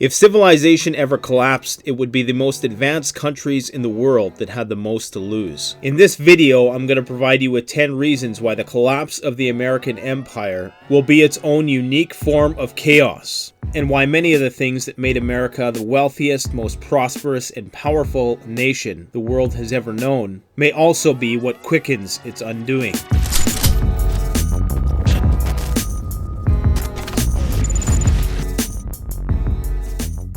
If civilization ever collapsed, it would be the most advanced countries in the world that had the most to lose. In this video, I'm going to provide you with 10 reasons why the collapse of the American empire will be its own unique form of chaos, and why many of the things that made America the wealthiest, most prosperous, and powerful nation the world has ever known may also be what quickens its undoing.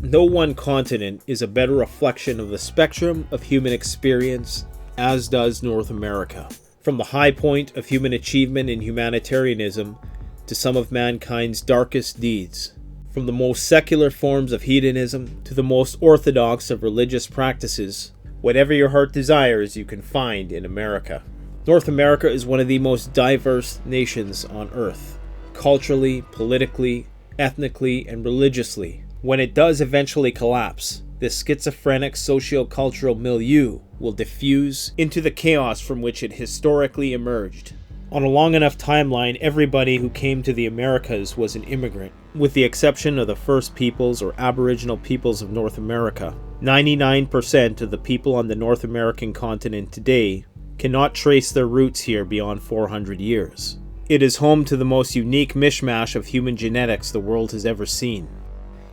No one continent is a better reflection of the spectrum of human experience, as does North America. From the high point of human achievement in humanitarianism to some of mankind's darkest deeds. From the most secular forms of hedonism to the most orthodox of religious practices, whatever your heart desires you can find in America. North America is one of the most diverse nations on earth, culturally, politically, ethnically, and religiously. When it does eventually collapse, this schizophrenic socio-cultural milieu will diffuse into the chaos from which it historically emerged. On a long enough timeline, everybody who came to the Americas was an immigrant, with the exception of the First Peoples or Aboriginal peoples of North America. 99% of the people on the North American continent today cannot trace their roots here beyond 400 years. It is home to the most unique mishmash of human genetics the world has ever seen.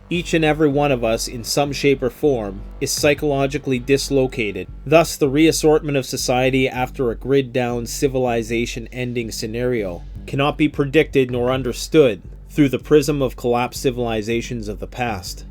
Each and every one of us, in some shape or form, is psychologically dislocated. Thus, the reassortment of society after a grid-down, civilization-ending scenario cannot be predicted nor understood through the prism of collapsed civilizations of the past.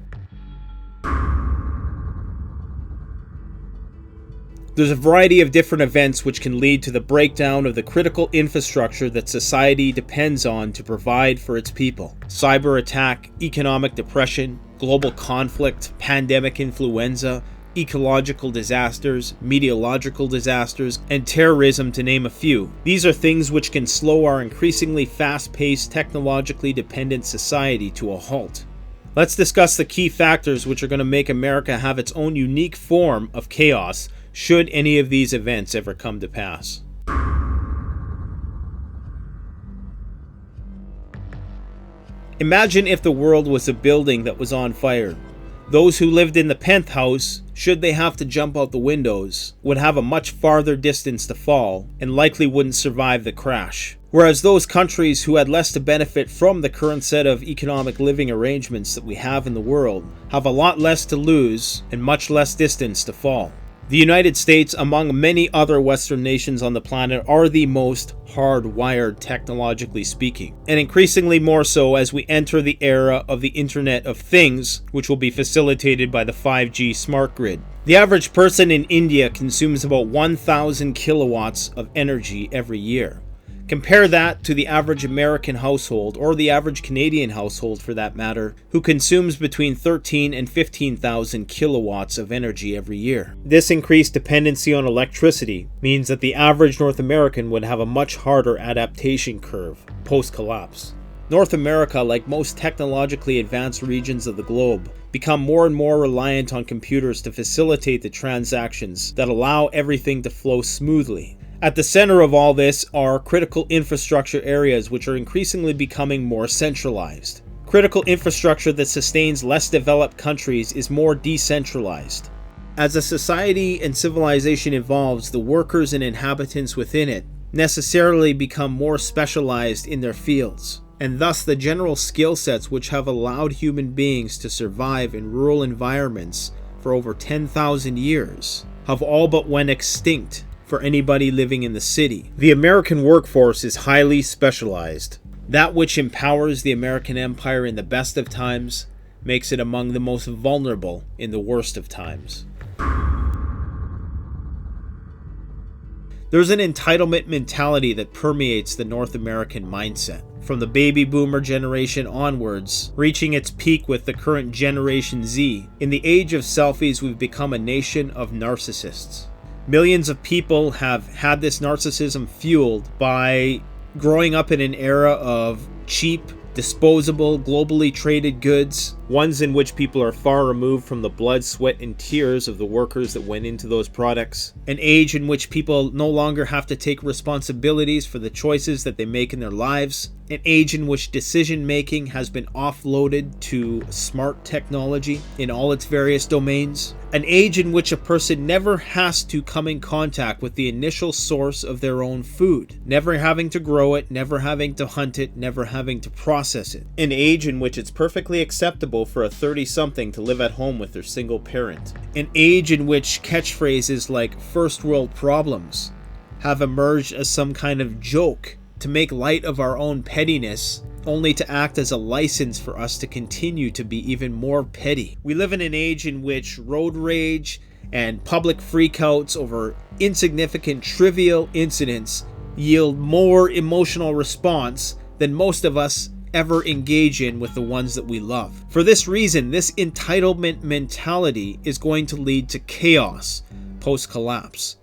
There's a variety of different events which can lead to the breakdown of the critical infrastructure that society depends on to provide for its people. Cyber attack, economic depression, global conflict, pandemic influenza, ecological disasters, meteorological disasters, and terrorism, to name a few. These are things which can slow our increasingly fast-paced, technologically dependent society to a halt. Let's discuss the key factors which are going to make America have its own unique form of chaos should any of these events ever come to pass. Imagine if the world was a building that was on fire. Those who lived in the penthouse, should they have to jump out the windows, would have a much farther distance to fall and likely wouldn't survive the crash. Whereas those countries who had less to benefit from the current set of economic living arrangements that we have in the world have a lot less to lose and much less distance to fall. The United States, among many other Western nations on the planet, are the most hardwired technologically speaking, and increasingly more so as we enter the era of the Internet of Things, which will be facilitated by the 5G smart grid. The average person in India consumes about 1,000 kilowatts of energy every year. Compare that to the average American household, or the average Canadian household for that matter, who consumes between 13 and 15,000 kilowatts of energy every year. This increased dependency on electricity means that the average North American would have a much harder adaptation curve post-collapse. North America, like most technologically advanced regions of the globe, become more and more reliant on computers to facilitate the transactions that allow everything to flow smoothly. At the center of all this are critical infrastructure areas which are increasingly becoming more centralized. Critical infrastructure that sustains less developed countries is more decentralized. As a society and civilization evolves, the workers and inhabitants within it necessarily become more specialized in their fields, and thus the general skill sets which have allowed human beings to survive in rural environments for over 10,000 years have all but went extinct for anybody living in the city. The American workforce is highly specialized. That which empowers the American empire in the best of times makes it among the most vulnerable in the worst of times. There's an entitlement mentality that permeates the North American mindset, from the baby boomer generation onwards, reaching its peak with the current Generation Z. In the age of selfies, we've become a nation of narcissists. Millions of people have had this narcissism fueled by growing up in an era of cheap, disposable, globally traded goods ones in which people are far removed from the blood, sweat, and tears of the workers that went into those products, an age in which people no longer have to take responsibilities for the choices that they make in their lives, an age in which decision-making has been offloaded to smart technology in all its various domains, an age in which a person never has to come in contact with the initial source of their own food, never having to grow it, never having to hunt it, never having to process it, an age in which it's perfectly acceptable for a 30-something to live at home with their single parent, an age in which catchphrases like first world problems have emerged as some kind of joke to make light of our own pettiness, only to act as a license for us to continue to be even more petty. We live in an age in which road rage and public freakouts over insignificant trivial incidents yield more emotional response than most of us ever engage in with the ones that we love. For this reason, this entitlement mentality is going to lead to chaos post-collapse.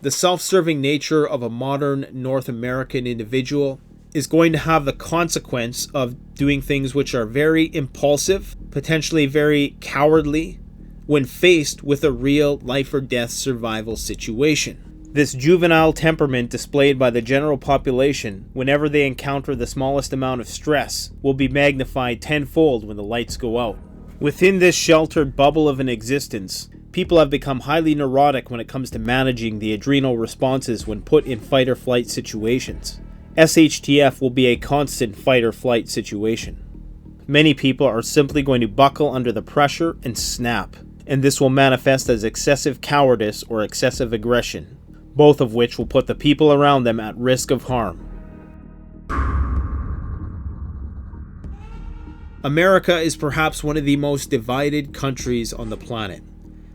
The self-serving nature of a modern North American individual is going to have the consequence of doing things which are very impulsive, potentially very cowardly, when faced with a real life or death survival situation. This juvenile temperament displayed by the general population whenever they encounter the smallest amount of stress will be magnified tenfold when the lights go out. Within this sheltered bubble of an existence, people have become highly neurotic when it comes to managing the adrenal responses when put in fight or flight situations. SHTF will be a constant fight or flight situation. Many people are simply going to buckle under the pressure and snap, and this will manifest as excessive cowardice or excessive aggression, both of which will put the people around them at risk of harm. America is perhaps one of the most divided countries on the planet.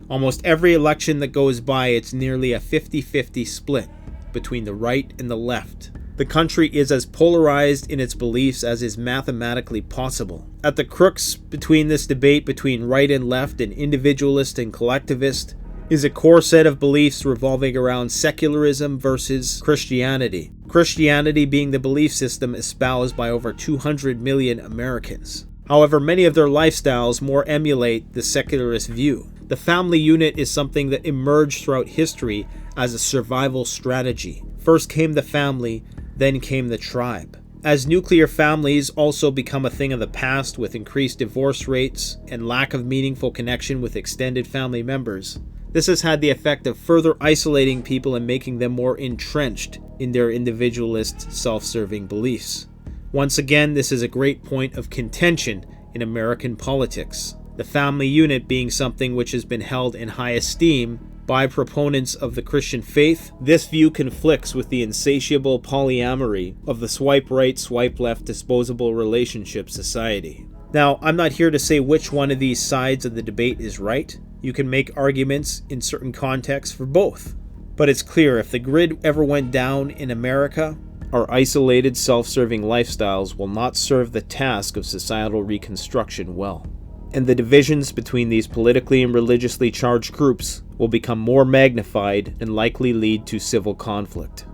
Almost every election that goes by, it's nearly a 50-50 split between the right and the left. The country is as polarized in its beliefs as is mathematically possible. At the crux between this debate between right and left and individualist and collectivist is a core set of beliefs revolving around secularism versus Christianity. Christianity being the belief system espoused by over 200 million Americans. However, many of their lifestyles more emulate the secularist view. The family unit is something that emerged throughout history as a survival strategy. First came the family, then came the tribe. As nuclear families also become a thing of the past with increased divorce rates and lack of meaningful connection with extended family members, this has had the effect of further isolating people and making them more entrenched in their individualist, self-serving beliefs. Once again, this is a great point of contention in American politics. The family unit being something which has been held in high esteem by proponents of the Christian faith, this view conflicts with the insatiable polyamory of the swipe right, swipe left disposable relationship society. Now, I'm not here to say which one of these sides of the debate is right. You can make arguments in certain contexts for both. But it's clear if the grid ever went down in America, our isolated, self-serving lifestyles will not serve the task of societal reconstruction well. And the divisions between these politically and religiously charged groups will become more magnified and likely lead to civil conflict.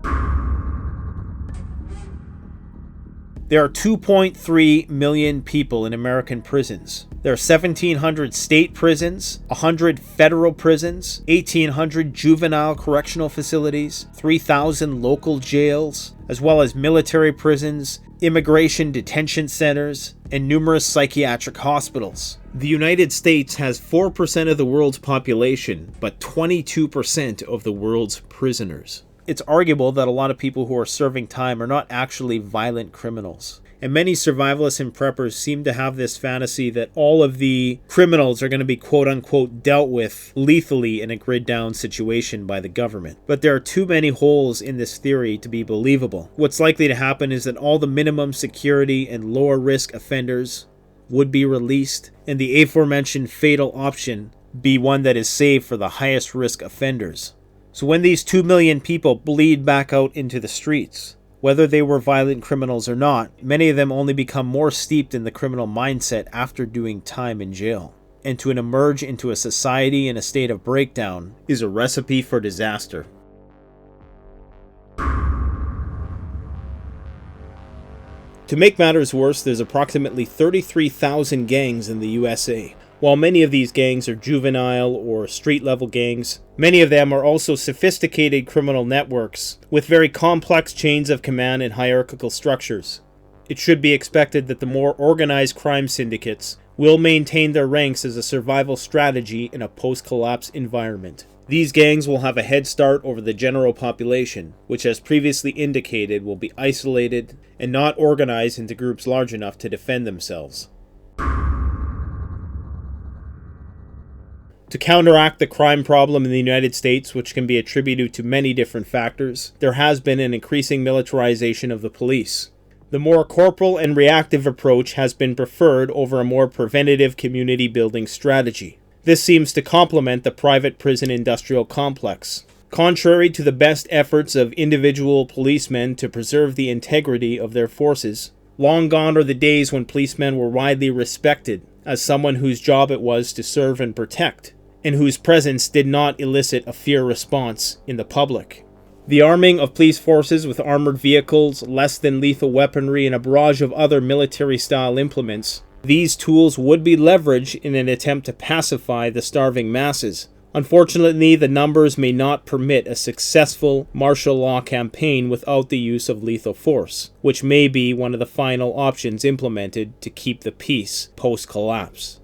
There are 2.3 million people in American prisons. There are 1,700 state prisons, 100 federal prisons, 1,800 juvenile correctional facilities, 3,000 local jails, as well as military prisons, immigration detention centers, and numerous psychiatric hospitals. The United States has 4% of the world's population, but 22% of the world's prisoners. It's arguable that a lot of people who are serving time are not actually violent criminals. And many survivalists and preppers seem to have this fantasy that all of the criminals are going to be quote-unquote dealt with lethally in a grid-down situation by the government. But there are too many holes in this theory to be believable. What's likely to happen is that all the minimum security and lower risk offenders would be released, and the aforementioned fatal option be one that is saved for the highest risk offenders. So when these 2 million people bleed back out into the streets, whether they were violent criminals or not, many of them only become more steeped in the criminal mindset after doing time in jail. And to emerge into a society in a state of breakdown is a recipe for disaster. To make matters worse, there's approximately 33,000 gangs in the USA. While many of these gangs are juvenile or street-level gangs, many of them are also sophisticated criminal networks with very complex chains of command and hierarchical structures. It should be expected that the more organized crime syndicates will maintain their ranks as a survival strategy in a post-collapse environment. These gangs will have a head start over the general population, which as previously indicated will be isolated and not organized into groups large enough to defend themselves. To counteract the crime problem in the United States, which can be attributed to many different factors, there has been an increasing militarization of the police. The more corporal and reactive approach has been preferred over a more preventative community building strategy. This seems to complement the private prison industrial complex. Contrary to the best efforts of individual policemen to preserve the integrity of their forces, long gone are the days when policemen were widely respected as someone whose job it was to serve and protect, and whose presence did not elicit a fear response in the public. The arming of police forces with armored vehicles, less than lethal weaponry, and a barrage of other military-style implements, these tools would be leveraged in an attempt to pacify the starving masses. Unfortunately, the numbers may not permit a successful martial law campaign without the use of lethal force, which may be one of the final options implemented to keep the peace post-collapse.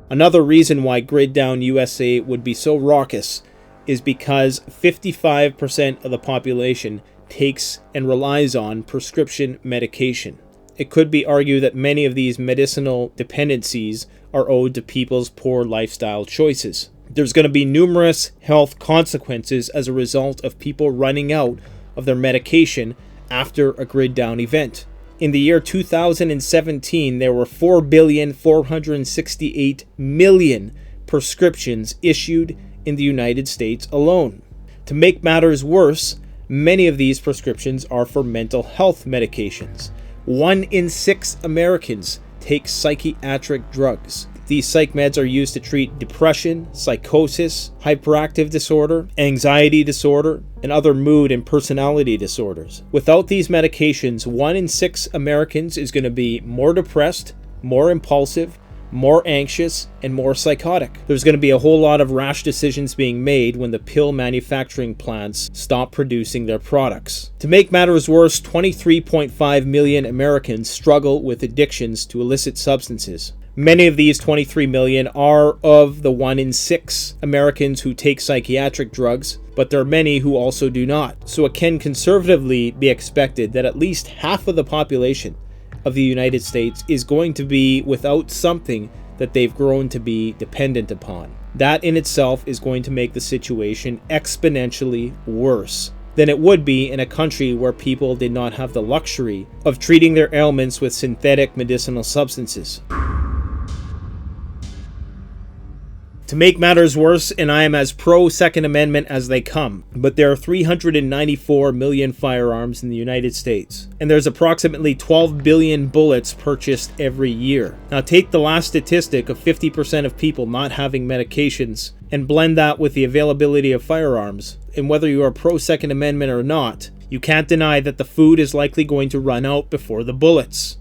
Another reason why Grid Down USA would be so raucous is because 55% of the population takes and relies on prescription medication. It could be argued that many of these medicinal dependencies are owed to people's poor lifestyle choices. There's going to be numerous health consequences as a result of people running out of their medication after a Grid Down event. In the year 2017, there were 4,468,000,000 prescriptions issued in the United States alone. To make matters worse, many of these prescriptions are for mental health medications. 1 in 6 Americans take psychiatric drugs. These psych meds are used to treat depression, psychosis, hyperactive disorder, anxiety disorder, and other mood and personality disorders. Without these medications, 1 in 6 Americans is going to be more depressed, more impulsive, more anxious, and more psychotic. There's going to be a whole lot of rash decisions being made when the pill manufacturing plants stop producing their products. To make matters worse, 23.5 million Americans struggle with addictions to illicit substances. Many of these 23 million are of the 1 in 6 Americans who take psychiatric drugs, but there are many who also do not. So it can conservatively be expected that at least half of the population of the United States is going to be without something that they've grown to be dependent upon. That in itself is going to make the situation exponentially worse than it would be in a country where people did not have the luxury of treating their ailments with synthetic medicinal substances. To make matters worse, and I am as pro-Second Amendment as they come, but there are 394 million firearms in the United States, and there's approximately 12 billion bullets purchased every year. Now take the last statistic of 50% of people not having medications, and blend that with the availability of firearms, and whether you are pro-Second Amendment or not, you can't deny that the food is likely going to run out before the bullets.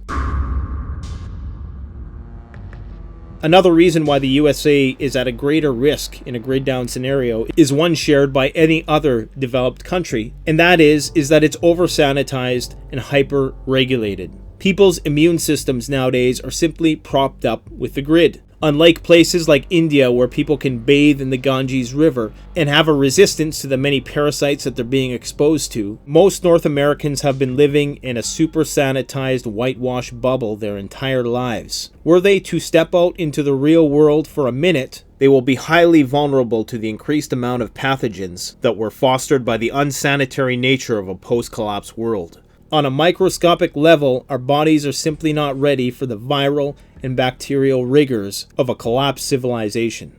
Another reason why the USA is at a greater risk in a grid down scenario is one shared by any other developed country, and that is that it's over-sanitized and hyper-regulated. People's immune systems nowadays are simply propped up with the grid. Unlike places like India where people can bathe in the Ganges River and have a resistance to the many parasites that they're being exposed to, most North Americans have been living in a super sanitized whitewash bubble their entire lives. Were they to step out into the real world for a minute, they will be highly vulnerable to the increased amount of pathogens that were fostered by the unsanitary nature of a post-collapse world. On a microscopic level, our bodies are simply not ready for the viral and bacterial rigors of a collapsed civilization.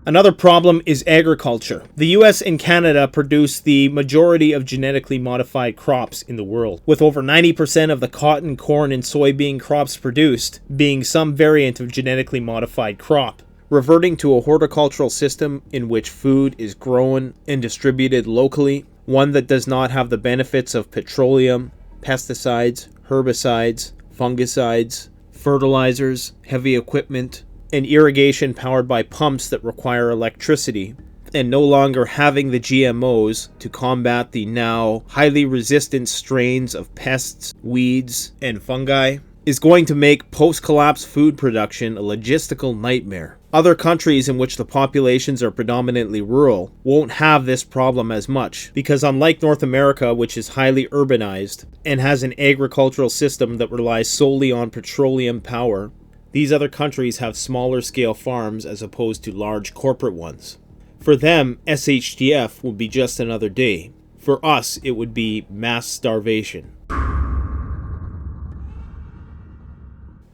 Another problem is agriculture. The US and Canada produce the majority of genetically modified crops in the world, with over 90% of the cotton, corn, and soybean crops produced being some variant of genetically modified crop. reverting to a horticultural system in which food is grown and distributed locally, one that does not have the benefits of petroleum, pesticides, herbicides, fungicides, fertilizers, heavy equipment, and irrigation powered by pumps that require electricity, and no longer having the GMOs to combat the now highly resistant strains of pests, weeds, and fungi, is going to make post-collapse food production a logistical nightmare. Other countries in which the populations are predominantly rural won't have this problem as much, because unlike North America, which is highly urbanized and has an agricultural system that relies solely on petroleum power, these other countries have smaller scale farms as opposed to large corporate ones. For them, SHTF would be just another day. For us, it would be mass starvation.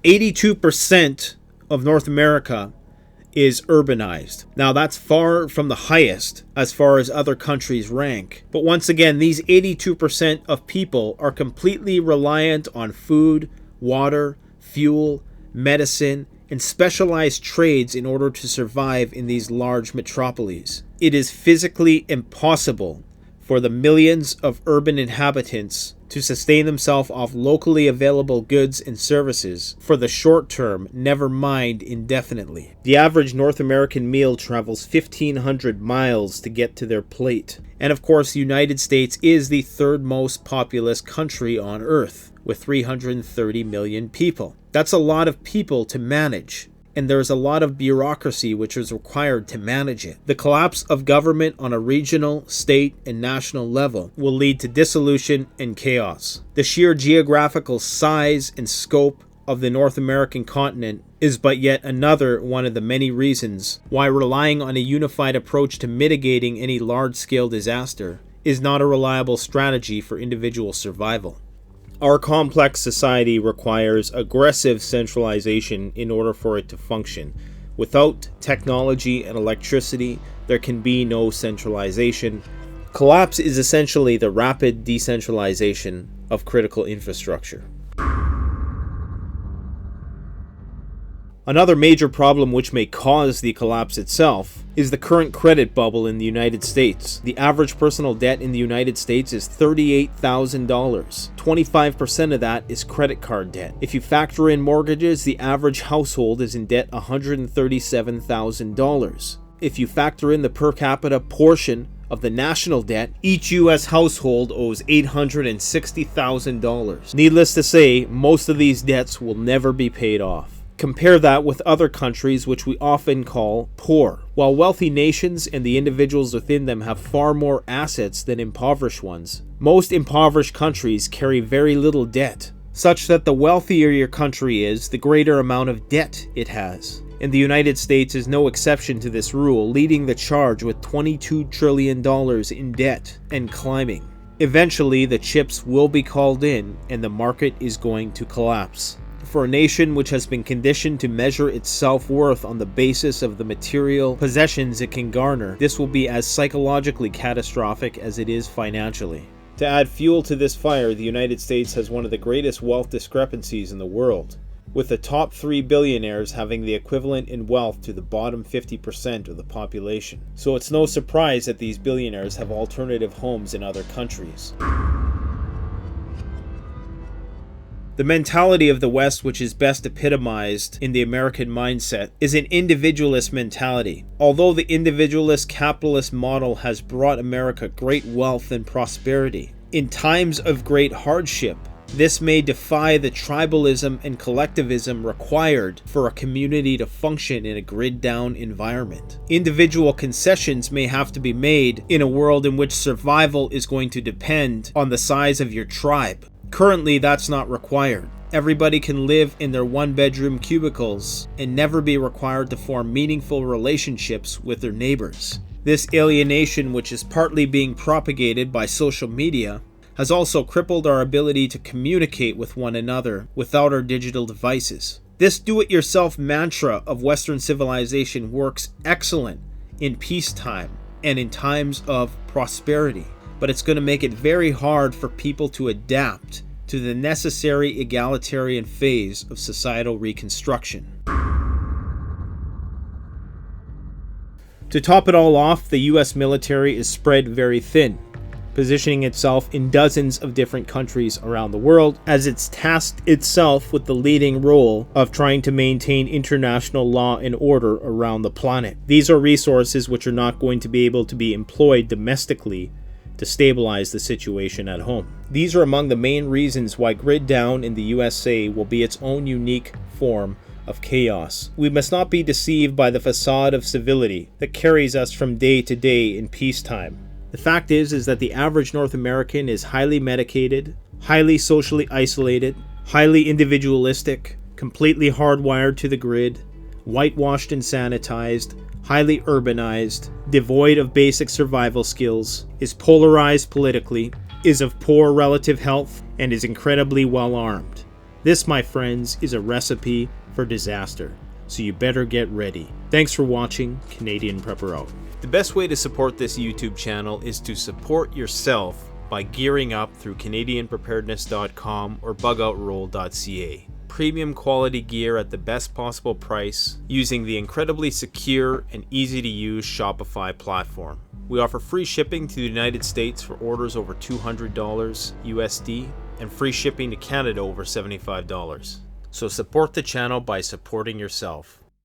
82% of North America is urbanized. Now that's far from the highest as far as other countries rank. But once again, these 82% of people are completely reliant on food, water, fuel, medicine, and specialized trades in order to survive in these large metropolises. It is physically impossible for the millions of urban inhabitants to sustain themselves off locally available goods and services for the short term, never mind indefinitely. The average North American meal travels 1,500 miles to get to their plate. And of course, the United States is the third most populous country on Earth, with 330 million people. That's a lot of people to manage, and there's a lot of bureaucracy which is required to manage it. The collapse of government on a regional, state, and national level will lead to dissolution and chaos. The sheer geographical size and scope of the North American continent is but yet another one of the many reasons why relying on a unified approach to mitigating any large-scale disaster is not a reliable strategy for individual survival. Our complex society requires aggressive centralization in order for it to function. Without technology and electricity, there can be no centralization. Collapse is essentially the rapid decentralization of critical infrastructure. Another major problem which may cause the collapse itself is the current credit bubble in the United States. The average personal debt in the United States is $38,000. 25% of that is credit card debt. If you factor in mortgages, the average household is in debt $137,000. If you factor in the per capita portion of the national debt, each U.S. household owes $860,000. Needless to say, most of these debts will never be paid off. Compare that with other countries which we often call poor. While wealthy nations and the individuals within them have far more assets than impoverished ones, most impoverished countries carry very little debt, such that the wealthier your country is, the greater amount of debt it has. And the United States is no exception to this rule, leading the charge with $22 trillion in debt and climbing. Eventually, the chips will be called in and the market is going to collapse. For a nation which has been conditioned to measure its self-worth on the basis of the material possessions it can garner, this will be as psychologically catastrophic as it is financially. To add fuel to this fire, the United States has one of the greatest wealth discrepancies in the world, with the top 3 billionaires having the equivalent in wealth to the bottom 50% of the population. So it's no surprise that these billionaires have alternative homes in other countries. The mentality of the West, which is best epitomized in the American mindset, is an individualist mentality. Although the individualist capitalist model has brought America great wealth and prosperity, in times of great hardship, this may defy the tribalism and collectivism required for a community to function in a grid-down environment. Individual concessions may have to be made in a world in which survival is going to depend on the size of your tribe. Currently, that's not required. Everybody can live in their one-bedroom cubicles and never be required to form meaningful relationships with their neighbors. This alienation, which is partly being propagated by social media, has also crippled our ability to communicate with one another without our digital devices. This do-it-yourself mantra of Western civilization works excellent in peacetime and in times of prosperity, but it's going to make it very hard for people to adapt to the necessary egalitarian phase of societal reconstruction. 「To top it all off, the US military is spread very thin, positioning itself in dozens of different countries around the world, as it's tasked itself with the leading role of trying to maintain international law and order around the planet. These are resources which are not going to be able to be employed domestically to stabilize the situation at home. These are among the main reasons why Grid Down in the USA will be its own unique form of chaos. We must not be deceived by the facade of civility that carries us from day to day in peacetime. The fact is that the average North American is highly medicated, highly socially isolated, highly individualistic, completely hardwired to the grid, whitewashed and sanitized, highly urbanized, devoid of basic survival skills, is polarized politically, is of poor relative health, and is incredibly well armed. This, my friends, is a recipe for disaster, so you better get ready. Thanks for watching. Canadian Prepper out. The best way to support this YouTube channel is to support yourself by gearing up through CanadianPreparedness.com or BugoutRoll.ca. Premium quality gear at the best possible price using the incredibly secure and easy to use Shopify platform. We offer free shipping to the United States for orders over $200 USD and free shipping to Canada over $75. So support the channel by supporting yourself.